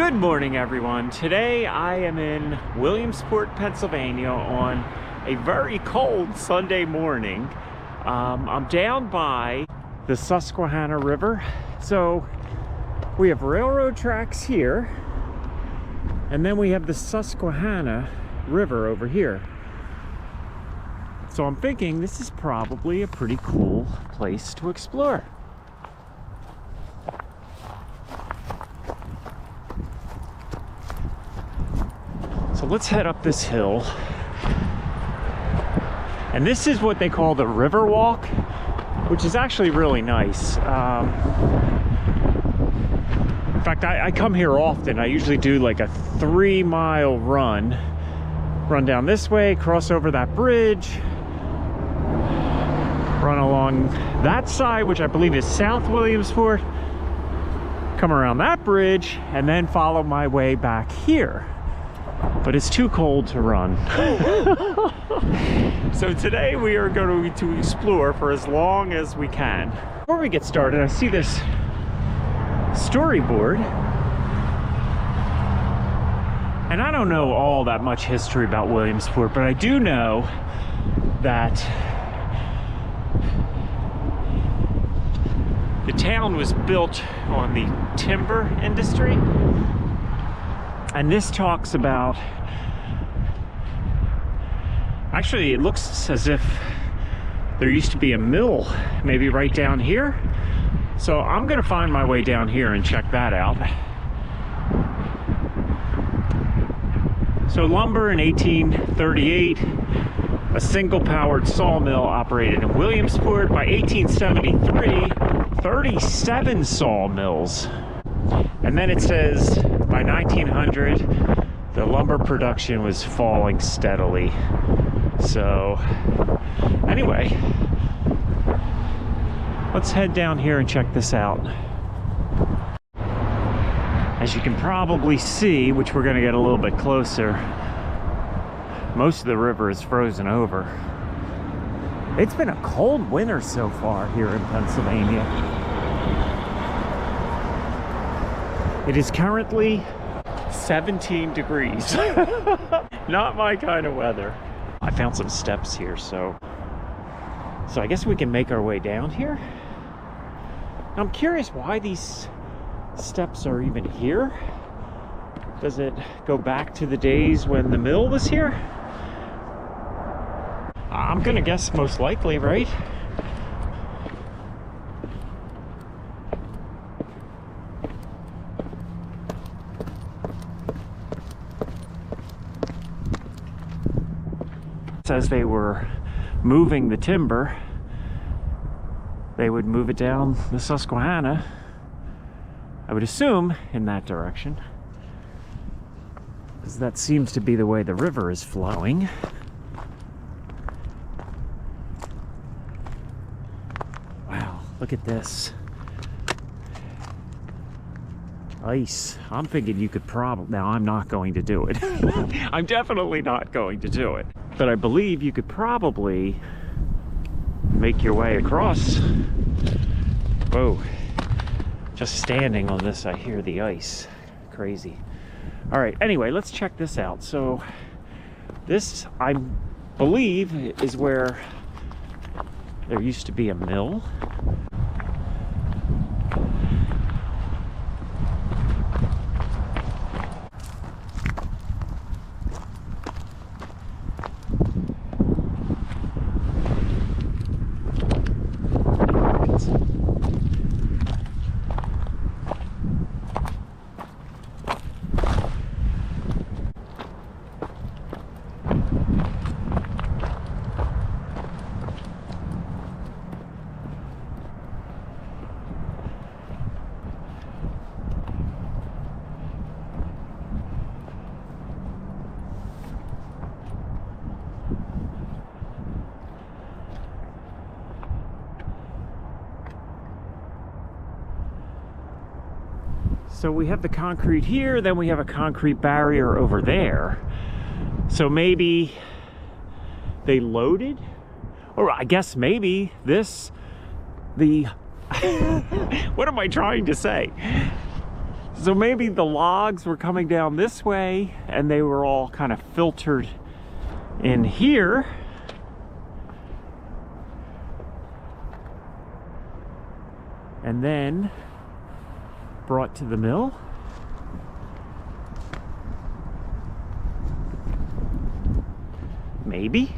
Good morning, everyone. Today I am in Williamsport, Pennsylvania on a very cold Sunday morning. I'm down by the Susquehanna River. So we have railroad tracks here, and then we have the Susquehanna River over here. So I'm thinking this is probably a pretty cool place to explore. So let's head up this hill. And this is what they call the river walk, which is actually really nice. In fact, I come here often. I usually do like a 3-mile run down this way, cross over that bridge, run along that side, which I believe is South Williamsport, come around that bridge, and then follow my way back here. But it's too cold to run. So today we are going to explore for as long as we can. Before we get started, I see this storyboard. And I don't know all that much history about Williamsport, but I do know that the town was built on the timber industry. And this talks about, actually it looks as if there used to be a mill maybe right down here. So I'm gonna find my way down here and check that out. So lumber in 1838, a single powered sawmill operated in Williamsport. By 1873, 37 sawmills. And then it says by 1900, the lumber production was falling steadily. So anyway, let's head down here and check this out. As you can probably see, which we're gonna get a little bit closer, most of the river is frozen over. It's been a cold winter so far here in Pennsylvania. It is currently 17 degrees. Not my kind of weather. I found some steps here, so I guess we can make our way down here. I'm curious why these steps are even here. Does it go back to the days when the mill was here? I'm gonna guess most likely, right? As they were moving the timber, they would move it down the Susquehanna, I would assume in that direction, because that seems to be the way the river is flowing. Wow, look at this. Ice. I'm thinking you could probably, now I'm not going to do it. I'm definitely not going to do it. But I believe you could probably make your way across. Whoa. Just standing on this, I hear the ice. Crazy. All right, anyway, let's check this out. So this, I believe, is where there used to be a mill. So we have the concrete here, then we have a concrete barrier over there. So maybe they loaded, or I guess maybe this, what am I trying to say? So maybe the logs were coming down this way and they were all kind of filtered in here. And then brought to the mill. Maybe.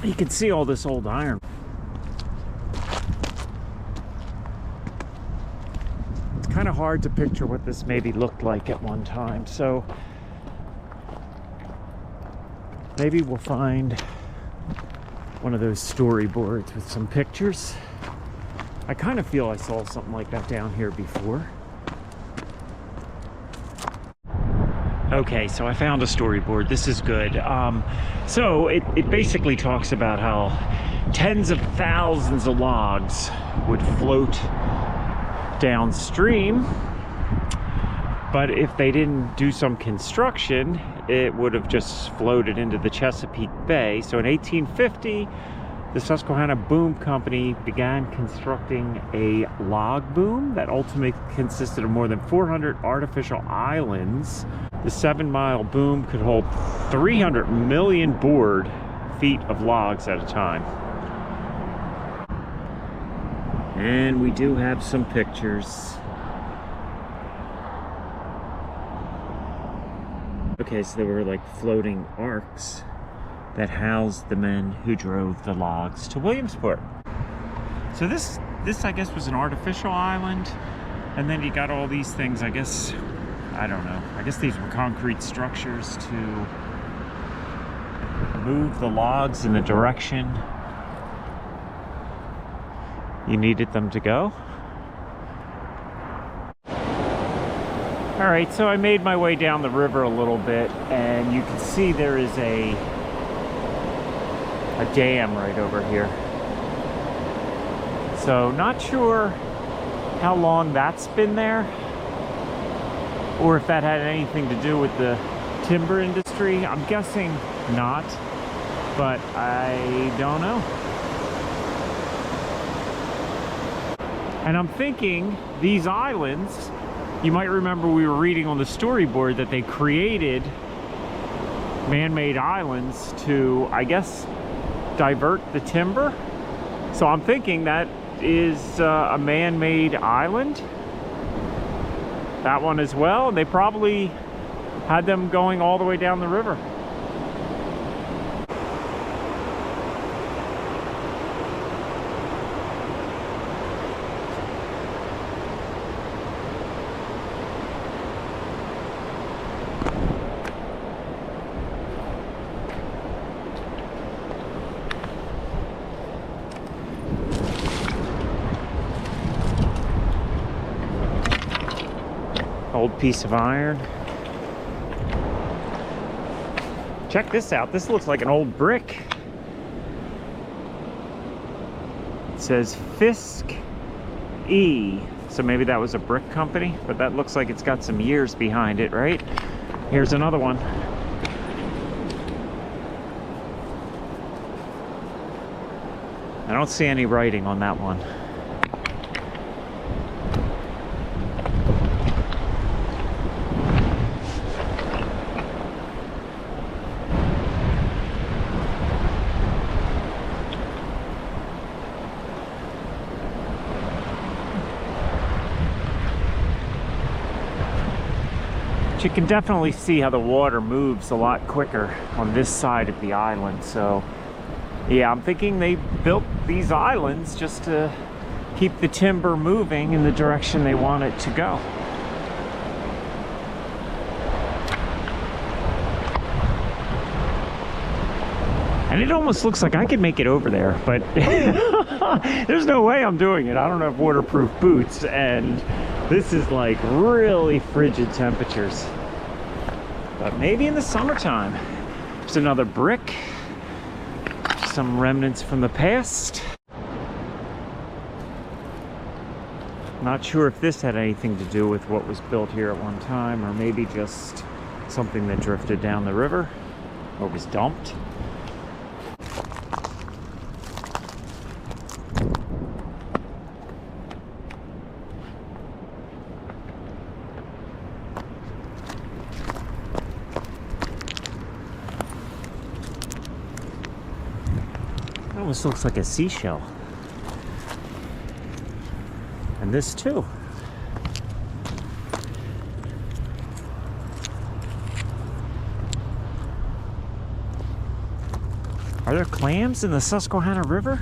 You can see all this old iron. It's kind of hard to picture what this maybe looked like at one time, so maybe we'll find one of those storyboards with some pictures. I kind of feel I saw something like that down here before. Okay, so I found a storyboard. This is good. So it basically talks about how tens of thousands of logs would float downstream, but if they didn't do some construction, it would have just floated into the Chesapeake Bay. So in 1850, the Susquehanna Boom Company began constructing a log boom that ultimately consisted of more than 400 artificial islands. The 7-mile boom could hold 300 million board feet of logs at a time. And we do have some pictures. Okay, so there were like floating arcs that housed the men who drove the logs to Williamsport. So this I guess was an artificial island, and then you got all these things, I guess, I don't know, I guess these were concrete structures to move the logs in the direction you needed them to go. All right, so I made my way down the river a little bit, and you can see there is a dam right over here. So not sure how long that's been there, or if that had anything to do with the timber industry. I'm guessing not, but I don't know. And I'm thinking these islands, you might remember we were reading on the storyboard that they created man-made islands to, I guess, divert the timber. So I'm thinking that is a man-made island. That one as well. They probably had them going all the way down the river. Old piece of iron. Check this out. This looks like an old brick. It says Fisk E. So maybe that was a brick company, but that looks like it's got some years behind it, right? Here's another one. I don't see any writing on that one. You can definitely see how the water moves a lot quicker on this side of the island. So yeah, I'm thinking they built these islands just to keep the timber moving in the direction they want it to go. And it almost looks like I could make it over there, but there's no way I'm doing it. I don't have waterproof boots, and this is like really frigid temperatures. But maybe in the summertime. There's another brick. Some remnants from the past. Not sure if this had anything to do with what was built here at one time, or maybe just something that drifted down the river or was dumped. It almost looks like a seashell. And this too. Are there clams in the Susquehanna River?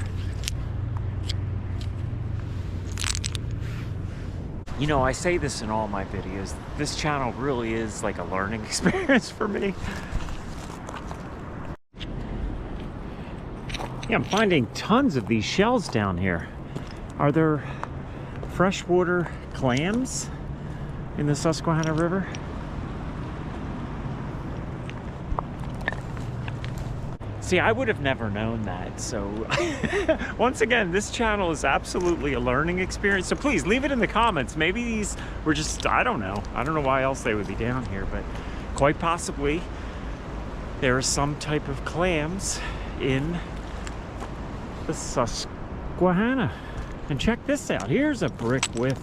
You know, I say this in all my videos. This channel really is like a learning experience for me. Yeah, I'm finding tons of these shells down here. Are there freshwater clams in the Susquehanna River? See, I would have never known that, so once again, this channel is absolutely a learning experience, so please leave it in the comments. Maybe these were just, I don't know why else they would be down here, but quite possibly there are some type of clams in the Susquehanna. And check this out, here's a brick with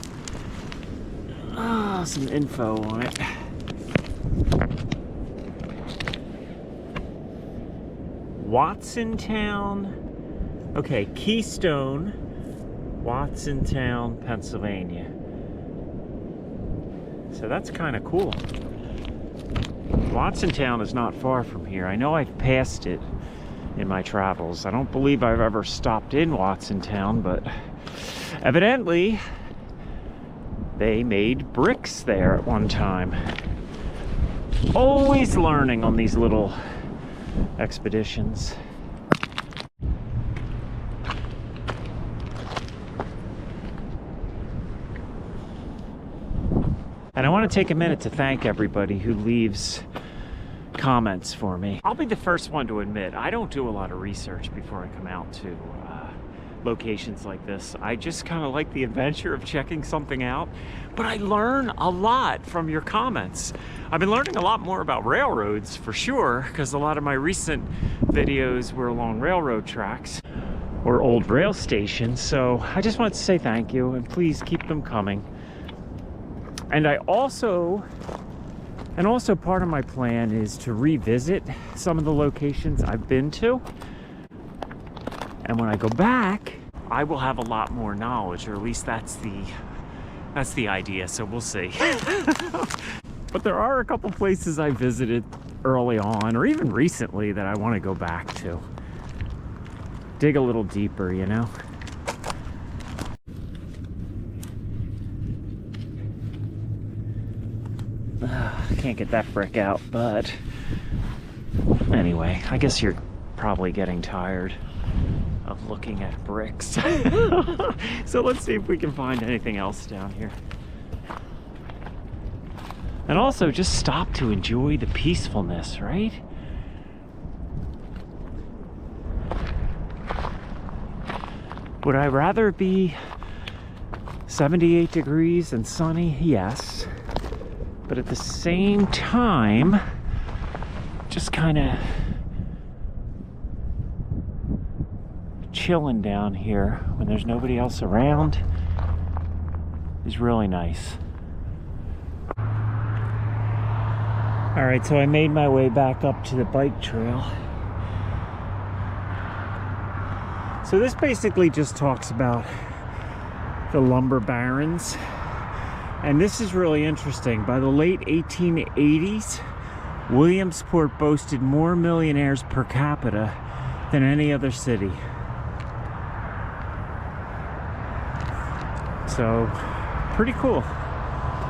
some info on it. Watsontown, okay, Keystone, Watsontown, Pennsylvania. So that's kind of cool. Watsontown is not far from here. I know I've passed it in my travels. I don't believe I've ever stopped in Watsontown, but evidently they made bricks there at one time. Always learning on these little expeditions. And I want to take a minute to thank everybody who leaves comments for me. I'll be the first one to admit, I don't do a lot of research before I come out to locations like this. I just kind of like the adventure of checking something out, but I learn a lot from your comments. I've been learning a lot more about railroads for sure, because a lot of my recent videos were along railroad tracks or old rail stations. So I just want to say thank you, and please keep them coming. And also part of my plan is to revisit some of the locations I've been to. And when I go back, I will have a lot more knowledge, or at least that's the idea, so we'll see. But there are a couple places I visited early on, or even recently, that I want to go back to. Dig a little deeper, you know? Can't get that brick out, but anyway, I guess you're probably getting tired of looking at bricks. So let's see if we can find anything else down here. And also just stop to enjoy the peacefulness, right? Would I rather be 78 degrees and sunny? Yes. But at the same time, just kind of chilling down here when there's nobody else around is really nice. All right, so I made my way back up to the bike trail. So this basically just talks about the lumber barons. And this is really interesting. By the late 1880s, Williamsport boasted more millionaires per capita than any other city. So, pretty cool.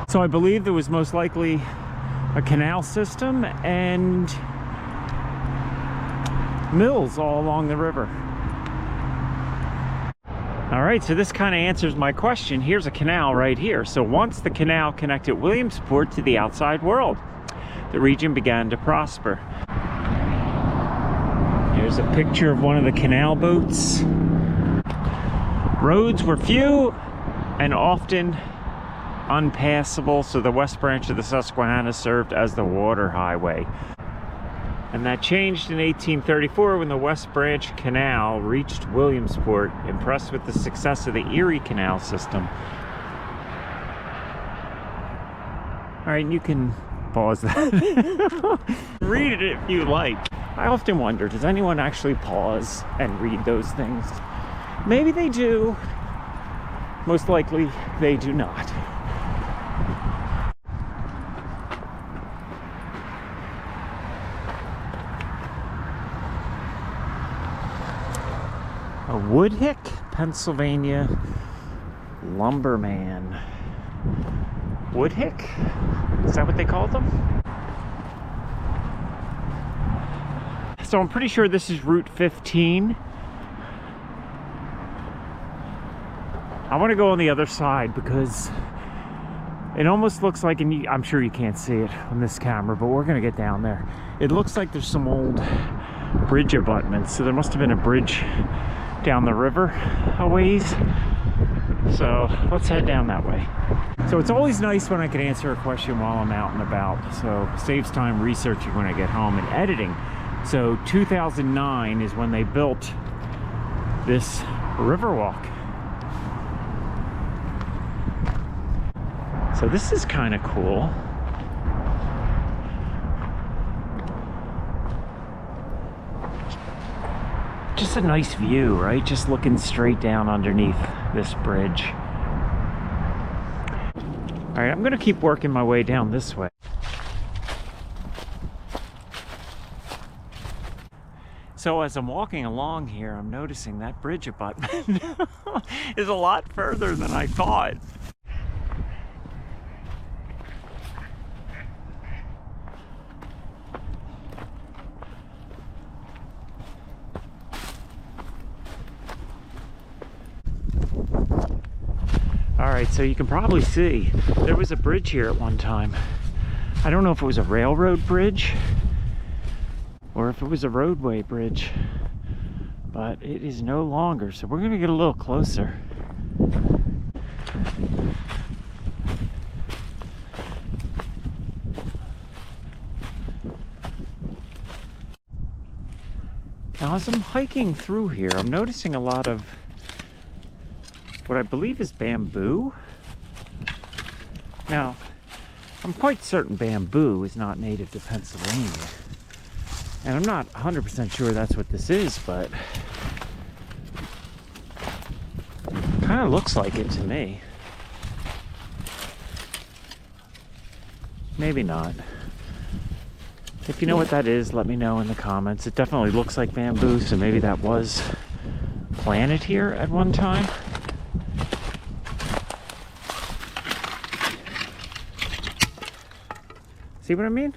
So I believe there was most likely a canal system and mills all along the river. All right, so this kind of answers my question. Here's a canal right here. So once the canal connected Williamsport to the outside world, the region began to prosper. Here's a picture of one of the canal boats. Roads were few, and often unpassable, so the west branch of the Susquehanna served as the water highway. And that changed in 1834 when the West Branch Canal reached Williamsport, impressed with the success of the Erie Canal system. All right, you can pause that. Read it if you like. I often wonder, does anyone actually pause and read those things? Maybe they do. Most likely, they do not. A Woodhick, Pennsylvania lumberman. Woodhick? Is that what they called them? So I'm pretty sure this is Route 15. I want to go on the other side because it almost looks like, and I'm sure you can't see it on this camera, but we're going to get down there. It looks like there's some old bridge abutments, so there must have been a bridge down the river a ways. So let's head down that way. So it's always nice when I can answer a question while I'm out and about, so it saves time researching when I get home and editing. So 2009 is when they built this Riverwalk. So this is kind of cool. Just a nice view, right? Just looking straight down underneath this bridge. All right, I'm gonna keep working my way down this way. So as I'm walking along here, I'm noticing that bridge abutment is a lot further than I thought. Alright, so you can probably see there was a bridge here at one time. I don't know if it was a railroad bridge or if it was a roadway bridge, but it is no longer, so we're gonna get a little closer. Now as I'm hiking through here, I'm noticing a lot of what I believe is bamboo. Now, I'm quite certain bamboo is not native to Pennsylvania. And I'm not 100% sure that's what this is, but kind of looks like it to me. Maybe not. If you know what that is, let me know in the comments. It definitely looks like bamboo, so maybe that was planted here at one time. See what I mean?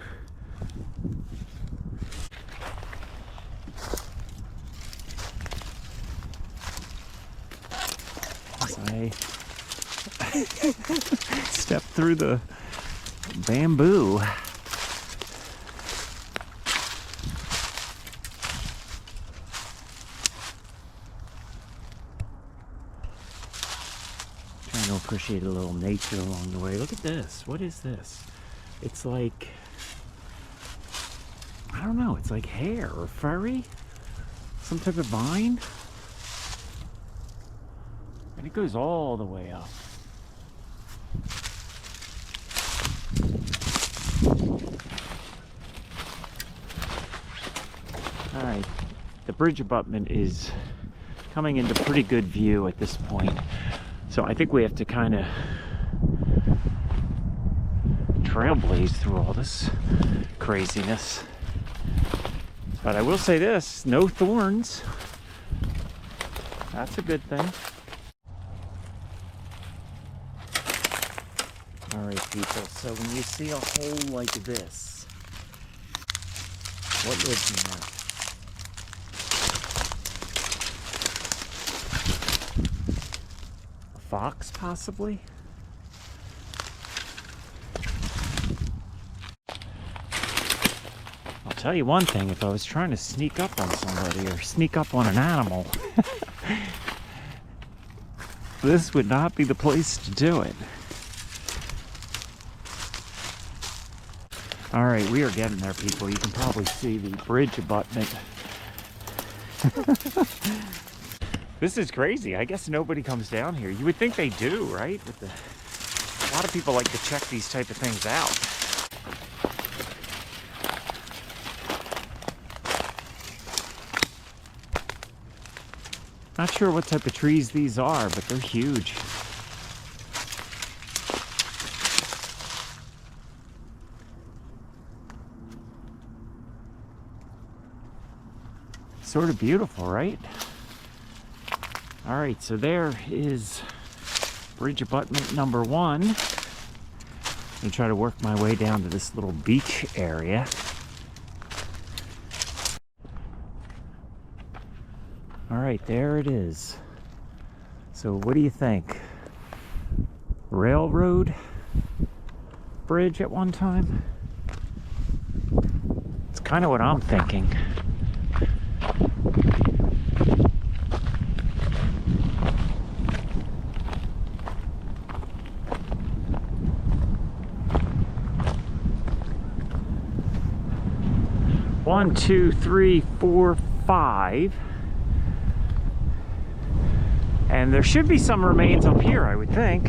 As I step through the bamboo. Trying to appreciate a little nature along the way. Look at this. What is this? It's like, I don't know, it's like hair or furry, some type of vine, and it goes all the way up. All right, the bridge abutment is coming into pretty good view at this point, so I think we have to kind of trailblaze through all this craziness. But I will say this, no thorns. That's a good thing. All right, people, so when you see a hole like this, what lives in there? A fox, possibly? I'll tell you one thing, if I was trying to sneak up on somebody or sneak up on an animal, this would not be the place to do it. All right, we are getting there, people. You can probably see the bridge abutment. This is crazy. I guess nobody comes down here. You would think they do, right? A lot of people like to check these type of things out. Not sure what type of trees these are, but they're huge. Sort of beautiful, right? All right, so there is bridge abutment number 1. I'm gonna try to work my way down to this little beach area. All right, there it is. So what do you think? Railroad bridge at one time? It's kind of what I'm thinking. One, two, three, four, 5. And there should be some remains up here, I would think.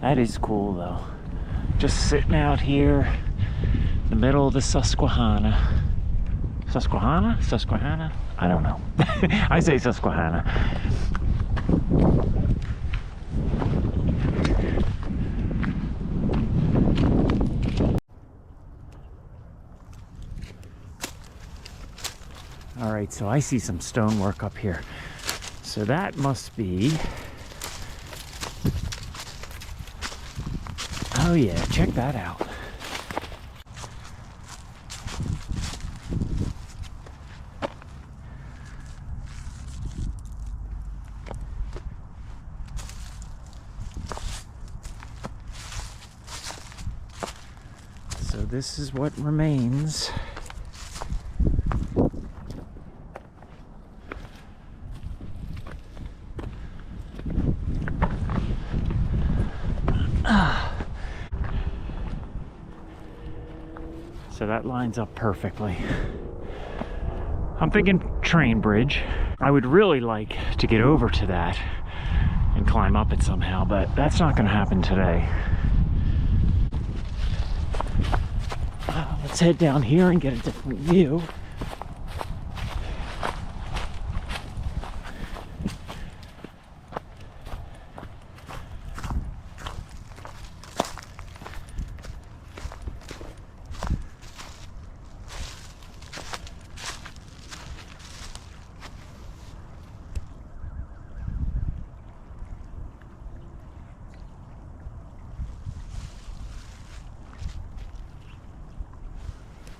That is cool, though. Just sitting out here in the middle of the Susquehanna. Susquehanna? Susquehanna? I don't know. I say Susquehanna. All right, so I see some stonework up here. So that must be... Oh yeah, check that out. So this is what remains. So that lines up perfectly. I'm thinking train bridge. I would really like to get over to that and climb up it somehow, but that's not gonna happen today. Let's head down here and get a different view.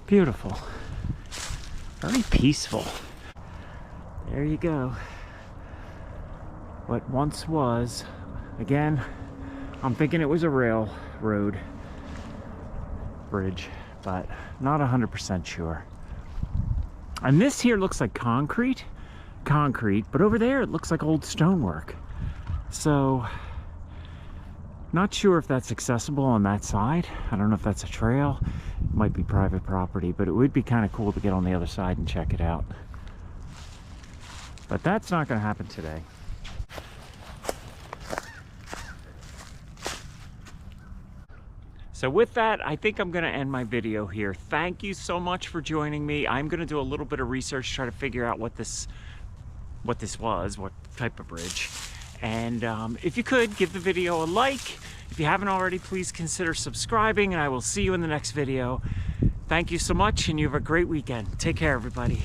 Beautiful. Very peaceful. There you go. What once was, again, I'm thinking it was a railroad bridge, but not 100% sure. And this here looks like concrete, but over there it looks like old stonework. So, not sure if that's accessible on that side. I don't know if that's a trail. It might be private property, but it would be kind of cool to get on the other side and check it out. But that's not going to happen today. So with that, I think I'm going to end my video here. Thank you so much for joining me. I'm going to do a little bit of research, try to figure out what this was, what type of bridge. And if you could, give the video a like. If you haven't already, please consider subscribing, and I will see you in the next video. Thank you so much, and you have a great weekend. Take care, everybody.